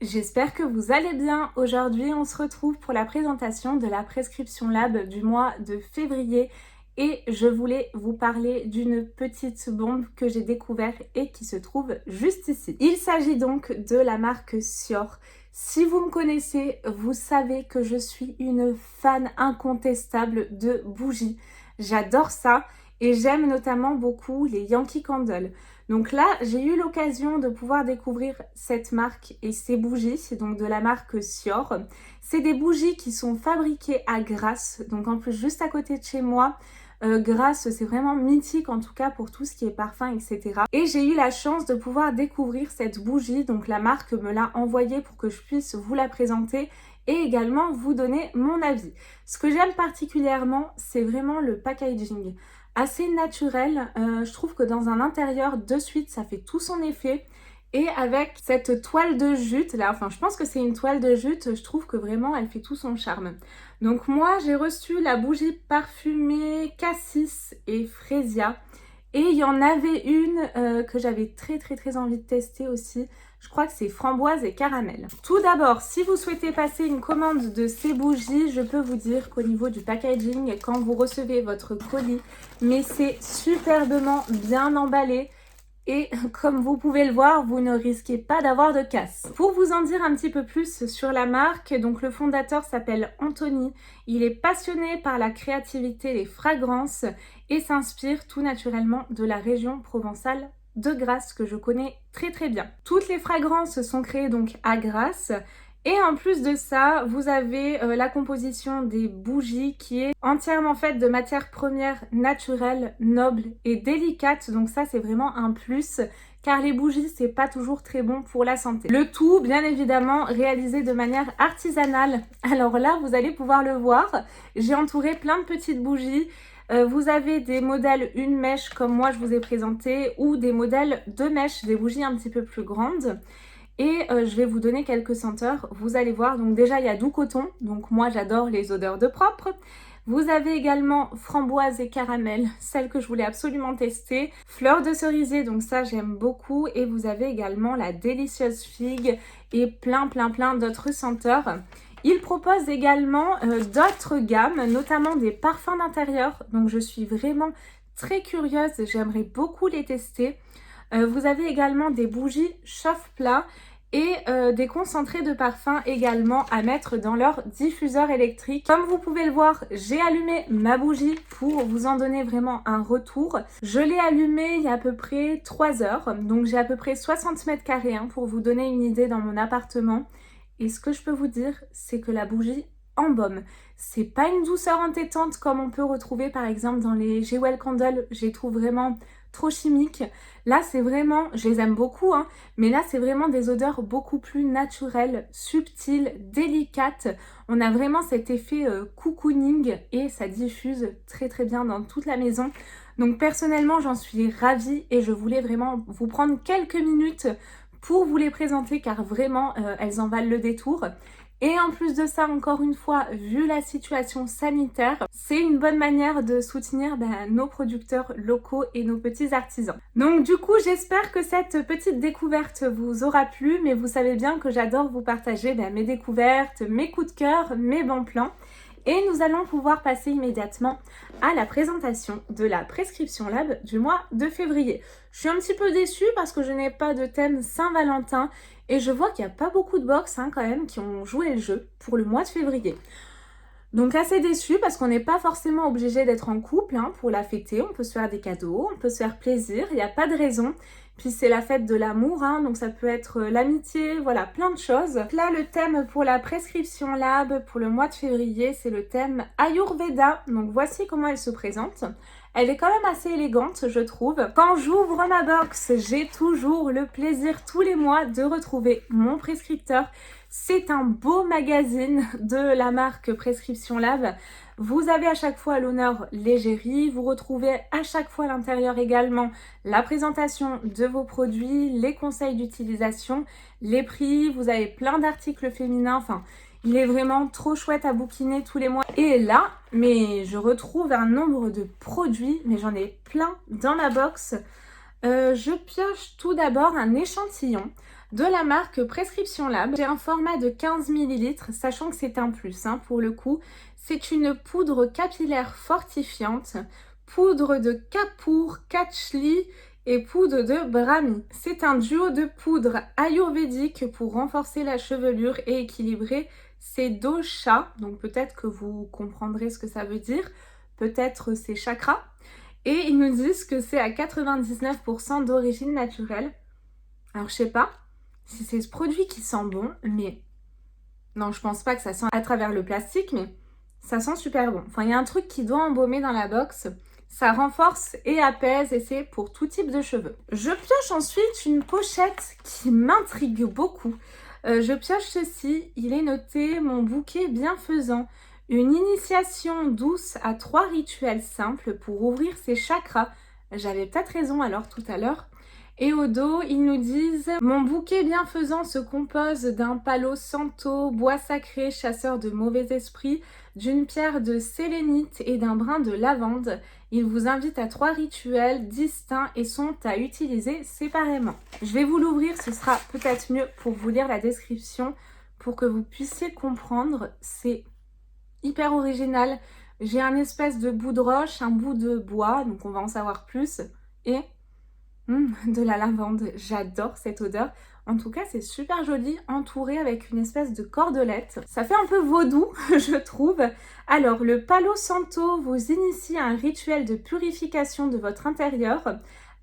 J'espère que vous allez bien. Aujourd'hui, on se retrouve pour la présentation de la prescription lab du mois de février et je voulais vous parler d'une petite bombe que j'ai découverte et qui se trouve juste ici. Il s'agit donc de la marque Sior. Si vous me connaissez, vous savez que je suis une fan incontestable de bougies. J'adore ça et j'aime notamment beaucoup les Yankee Candle. Donc là, j'ai eu l'occasion de pouvoir découvrir cette marque et ces bougies, donc de la marque Sior. C'est des bougies qui sont fabriquées à Grasse, donc en plus juste à côté de chez moi. Grasse, c'est vraiment mythique en tout cas pour tout ce qui est parfum, etc. Et j'ai eu la chance de pouvoir découvrir cette bougie, donc la marque me l'a envoyée pour que je puisse vous la présenter et également vous donner mon avis. Ce que j'aime particulièrement, c'est vraiment le packaging. Assez naturel, je trouve que dans un intérieur de suite ça fait tout son effet et avec cette toile de jute là, enfin je pense que c'est une toile de jute, je trouve que vraiment elle fait tout son charme. Donc moi j'ai reçu la bougie parfumée Cassis et Fresia et il y en avait une que j'avais très envie de tester aussi. Je crois que c'est framboise et caramel. Tout d'abord, si vous souhaitez passer une commande de ces bougies, je peux vous dire qu'au niveau du packaging, quand vous recevez votre colis, mais c'est superbement bien emballé. Et comme vous pouvez le voir, vous ne risquez pas d'avoir de casse. Pour vous en dire un petit peu plus sur la marque, donc le fondateur s'appelle Anthony. Il est passionné par la créativité, les fragrances et s'inspire tout naturellement de la région provençale de Grasse que je connais très bien. Toutes les fragrances sont créées donc à Grasse. Et en plus de ça, vous avez la composition des bougies qui est entièrement faite de matières premières naturelles, nobles et délicates. Donc ça, c'est vraiment un plus car les bougies, c'est pas toujours très bon pour la santé. Le tout, bien évidemment, réalisé de manière artisanale. Alors là, vous allez pouvoir le voir. J'ai entouré plein de petites bougies. Vous avez des modèles une mèche comme moi je vous ai présenté ou des modèles deux mèches, des bougies un petit peu plus grandes. Et je vais vous donner quelques senteurs, vous allez voir. Donc déjà il y a doux coton, donc moi j'adore les odeurs de propre. Vous avez également framboise et caramel, celle que je voulais absolument tester. Fleur de cerisier, donc ça j'aime beaucoup. Et vous avez également la délicieuse figue et plein d'autres senteurs. Il propose également d'autres gammes, notamment des parfums d'intérieur. Donc je suis vraiment très curieuse, j'aimerais beaucoup les tester. Vous avez également des bougies chauffe-plat et des concentrés de parfum également à mettre dans leur diffuseur électrique. Comme vous pouvez le voir, j'ai allumé ma bougie pour vous en donner vraiment un retour. Je l'ai allumée il y a à peu près 3 heures, donc j'ai à peu près 60 mètres carrés pour vous donner une idée dans mon appartement. Et ce que je peux vous dire, c'est que la bougie embaume. C'est pas une douceur entêtante comme on peut retrouver par exemple dans les Jewel Candle, je les trouve vraiment trop chimiques. Là c'est vraiment, je les aime beaucoup mais là c'est vraiment des odeurs beaucoup plus naturelles, subtiles, délicates. On a vraiment cet effet cocooning et ça diffuse très bien dans toute la maison. Donc personnellement j'en suis ravie et je voulais vraiment vous prendre quelques minutes pour vous les présenter car vraiment elles en valent le détour. Et en plus de ça, encore une fois, vu la situation sanitaire, c'est une bonne manière de soutenir nos producteurs locaux et nos petits artisans. Donc du coup, j'espère que cette petite découverte vous aura plu, mais vous savez bien que j'adore vous partager mes découvertes, mes coups de cœur, mes bons plans. Et nous allons pouvoir passer immédiatement à la présentation de la prescription lab du mois de février. Je suis un petit peu déçue parce que je n'ai pas de thème Saint-Valentin et je vois qu'il n'y a pas beaucoup de box quand même qui ont joué le jeu pour le mois de février. Donc assez déçue parce qu'on n'est pas forcément obligé d'être en couple pour la fêter. On peut se faire des cadeaux, on peut se faire plaisir, il n'y a pas de raison. Puis c'est la fête de l'amour, donc ça peut être l'amitié, voilà, plein de choses. Là, le thème pour la prescription lab pour le mois de février, c'est le thème Ayurveda. Donc voici comment elle se présente. Elle est quand même assez élégante, je trouve. Quand j'ouvre ma box, j'ai toujours le plaisir tous les mois de retrouver mon prescripteur. C'est un beau magazine de la marque Prescription Lab. Vous avez à chaque fois à l'honneur l'égérie, vous retrouvez à chaque fois à l'intérieur également la présentation de vos produits, les conseils d'utilisation, les prix, vous avez plein d'articles féminins, enfin il est vraiment trop chouette à bouquiner tous les mois. Et là, mais je retrouve un nombre de produits, mais j'en ai plein dans la box. Je pioche tout d'abord un échantillon. de la marque Prescription Lab. J'ai un format de 15 ml, sachant que c'est un plus hein, pour le coup. C'est une poudre capillaire fortifiante, poudre de Kapoor, Catchli et poudre de Brahmi. C'est un duo de poudre ayurvédique pour renforcer la chevelure et équilibrer ses doshas. Donc peut-être que vous comprendrez ce que ça veut dire, peut-être ses chakras. Et ils nous disent que c'est à 99% d'origine naturelle. Alors je sais pas si c'est ce produit qui sent bon, mais non, je pense pas que ça sent à travers le plastique, mais ça sent super bon. Enfin, il y a un truc qui doit embaumer dans la box. Ça renforce et apaise et c'est pour tout type de cheveux. Je pioche ensuite une pochette qui m'intrigue beaucoup. Je pioche ceci, il est noté mon bouquet bienfaisant. Une initiation douce à 3 rituels simples pour ouvrir ses chakras. J'avais peut-être raison alors tout à l'heure. Et au dos, ils nous disent « Mon bouquet bienfaisant se compose d'un palo santo, bois sacré, chasseur de mauvais esprits, d'une pierre de sélénite et d'un brin de lavande. Il vous invite à 3 rituels distincts et sont à utiliser séparément. » Je vais vous l'ouvrir, ce sera peut-être mieux pour vous lire la description, pour que vous puissiez comprendre. C'est hyper original. J'ai un espèce de bout de roche, un bout de bois, donc on va en savoir plus. Et de la lavande, j'adore cette odeur. En tout cas, c'est super joli, entouré avec une espèce de cordelette. Ça fait un peu vaudou, je trouve. Alors, le Palo Santo vous initie à un rituel de purification de votre intérieur.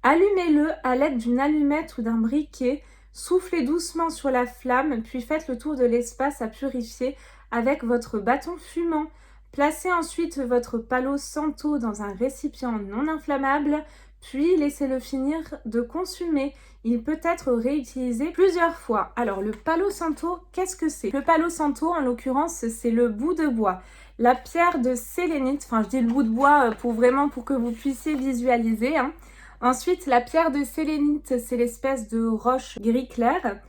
Allumez-le à l'aide d'une allumette ou d'un briquet. Soufflez doucement sur la flamme, puis faites le tour de l'espace à purifier avec votre bâton fumant. Placez ensuite votre Palo Santo dans un récipient non inflammable, puis laissez-le finir de consumer. Il peut être réutilisé plusieurs fois. Alors le Palo Santo, qu'est-ce que c'est? Le Palo Santo, en l'occurrence, c'est le bout de bois. La pierre de sélénite, enfin je dis le bout de bois pour que vous puissiez visualiser. Hein. Ensuite, la pierre de sélénite, c'est l'espèce de roche gris clair.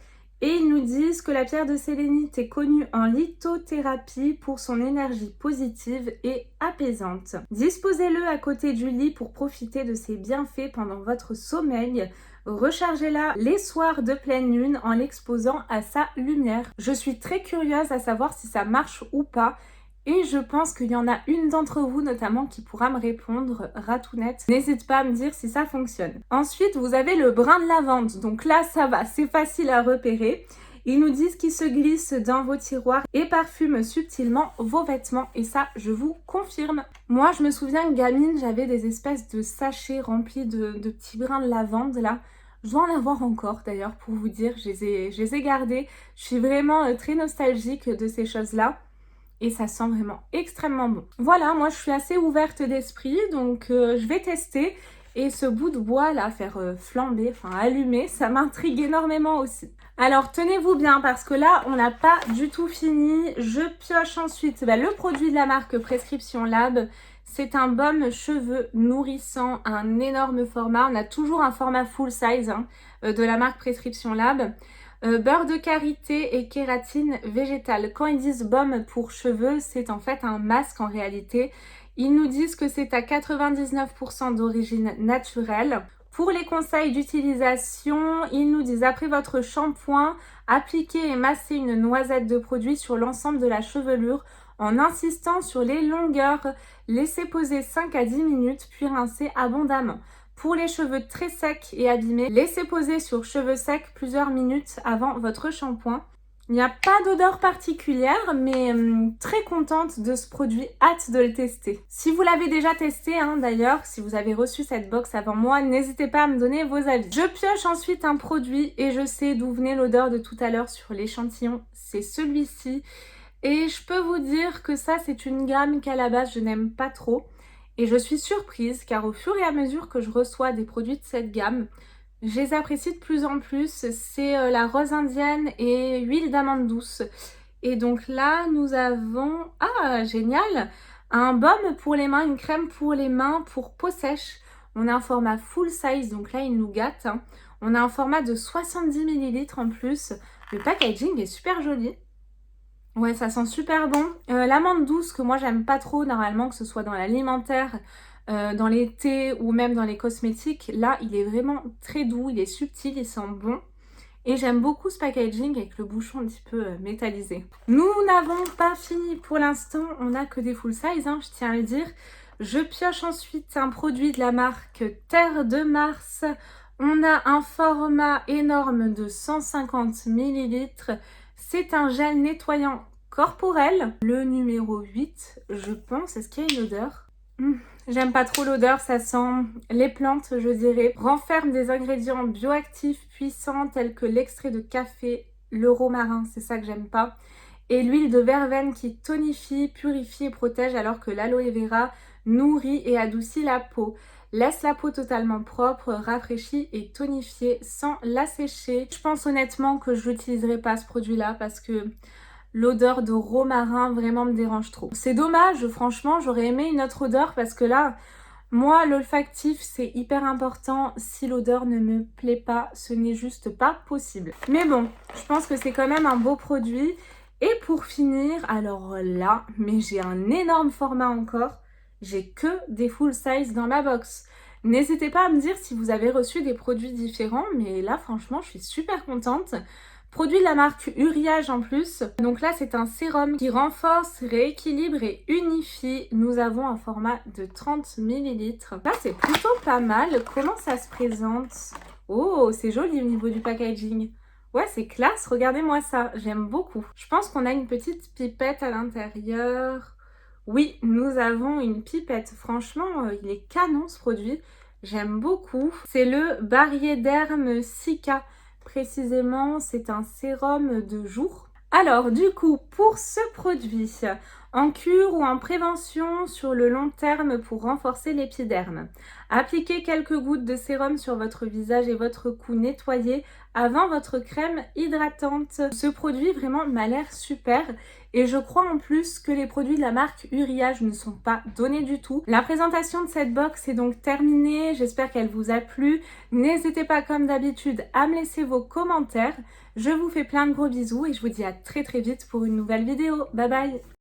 Et ils nous disent que la pierre de sélénite est connue en lithothérapie pour son énergie positive et apaisante. Disposez-le à côté du lit pour profiter de ses bienfaits pendant votre sommeil. Rechargez-la les soirs de pleine lune en l'exposant à sa lumière. Je suis très curieuse à savoir si ça marche ou pas. Et je pense qu'il y en a une d'entre vous notamment qui pourra me répondre, Ratounette. N'hésite pas à me dire si ça fonctionne. Ensuite, vous avez le brin de lavande. Donc là, ça va, c'est facile à repérer. Ils nous disent qu'il se glisse dans vos tiroirs et parfume subtilement vos vêtements. Et ça, je vous confirme. Moi, je me souviens que gamine, j'avais des espèces de sachets remplis de petits brins de lavande là. Je dois en avoir encore d'ailleurs pour vous dire. Je les ai gardés. Je suis vraiment très nostalgique de ces choses-là. Et ça sent vraiment extrêmement bon. Voilà, moi je suis assez ouverte d'esprit, donc je vais tester. Et ce bout de bois là, faire flamber, enfin allumer, ça m'intrigue énormément aussi. Alors tenez-vous bien parce que là, on n'a pas du tout fini. Je pioche ensuite le produit de la marque Prescription Lab. C'est un baume cheveux nourrissant, un énorme format. On a toujours un format full size hein, de la marque Prescription Lab. Beurre de karité et kératine végétale. Quand ils disent baume pour cheveux, c'est en fait un masque en réalité. Ils nous disent que c'est à 99% d'origine naturelle. Pour les conseils d'utilisation, ils nous disent après votre shampoing, appliquez et massez une noisette de produit sur l'ensemble de la chevelure en insistant sur les longueurs. Laissez poser 5 à 10 minutes puis rincez abondamment. Pour les cheveux très secs et abîmés, laissez poser sur cheveux secs plusieurs minutes avant votre shampoing. Il n'y a pas d'odeur particulière, mais très contente de ce produit, hâte de le tester. Si vous l'avez déjà testé, hein, d'ailleurs, si vous avez reçu cette box avant moi, n'hésitez pas à me donner vos avis. Je pioche ensuite un produit et je sais d'où venait l'odeur de tout à l'heure sur l'échantillon, c'est celui-ci. Et je peux vous dire que ça, c'est une gamme qu'à la base, je n'aime pas trop. Et je suis surprise car au fur et à mesure que je reçois des produits de cette gamme, je les apprécie de plus en plus. C'est la rose indienne et huile d'amande douce. Et donc là, nous avons, ah génial, un baume pour les mains, une crème pour les mains pour peau sèche. On a un format full size, donc là il nous gâte. Hein. On a un format de 70 ml en plus. Le packaging est super joli. Ouais, ça sent super bon. L'amande douce que moi j'aime pas trop normalement, que ce soit dans l'alimentaire, dans les thés ou même dans les cosmétiques. Là, il est vraiment très doux, il est subtil, il sent bon. Et j'aime beaucoup ce packaging avec le bouchon un petit peu métallisé. Nous n'avons pas fini pour l'instant, on n'a que des full size, hein, je tiens à le dire. Je pioche ensuite un produit de la marque Terre de Mars. On a un format énorme de 150 ml. C'est un gel nettoyant corporel. Le numéro 8, je pense. Est-ce qu'il y a une odeur? J'aime pas trop l'odeur, ça sent les plantes, je dirais. Renferme des ingrédients bioactifs puissants tels que l'extrait de café, le romarin, c'est ça que j'aime pas. Et l'huile de verveine qui tonifie, purifie et protège alors que l'aloe vera nourrit et adoucit la peau. Laisse la peau totalement propre, rafraîchie et tonifiée sans l'assécher. Je pense honnêtement que je n'utiliserai pas ce produit-là parce que l'odeur de romarin vraiment me dérange trop. C'est dommage, franchement, j'aurais aimé une autre odeur parce que là, moi, l'olfactif, c'est hyper important. Si l'odeur ne me plaît pas, ce n'est juste pas possible. Mais bon, je pense que c'est quand même un beau produit. Et pour finir, alors là, mais j'ai un énorme format encore. J'ai que des full size dans ma box. N'hésitez pas à me dire si vous avez reçu des produits différents, mais là, franchement, je suis super contente. Produit de la marque Uriage en plus. Donc là, c'est un sérum qui renforce, rééquilibre et unifie. Nous avons un format de 30 ml. Là, c'est plutôt pas mal. Comment ça se présente? Oh, c'est joli au niveau du packaging. Ouais, c'est classe. Regardez-moi ça. J'aime beaucoup. Je pense qu'on a une petite pipette à l'intérieur. Oui, nous avons une pipette. Franchement, il est canon ce produit. J'aime beaucoup. C'est le Bariéderm Cica. Précisément, c'est un sérum de jour. Alors, du coup, pour ce produit, en cure ou en prévention sur le long terme pour renforcer l'épiderme, appliquez quelques gouttes de sérum sur votre visage et votre cou nettoyé avant votre crème hydratante. Ce produit vraiment m'a l'air super et je crois en plus que les produits de la marque Uriage ne sont pas donnés du tout. La présentation de cette box est donc terminée, j'espère qu'elle vous a plu. N'hésitez pas comme d'habitude à me laisser vos commentaires. Je vous fais plein de gros bisous et je vous dis à très vite pour une nouvelle vidéo. Bye bye!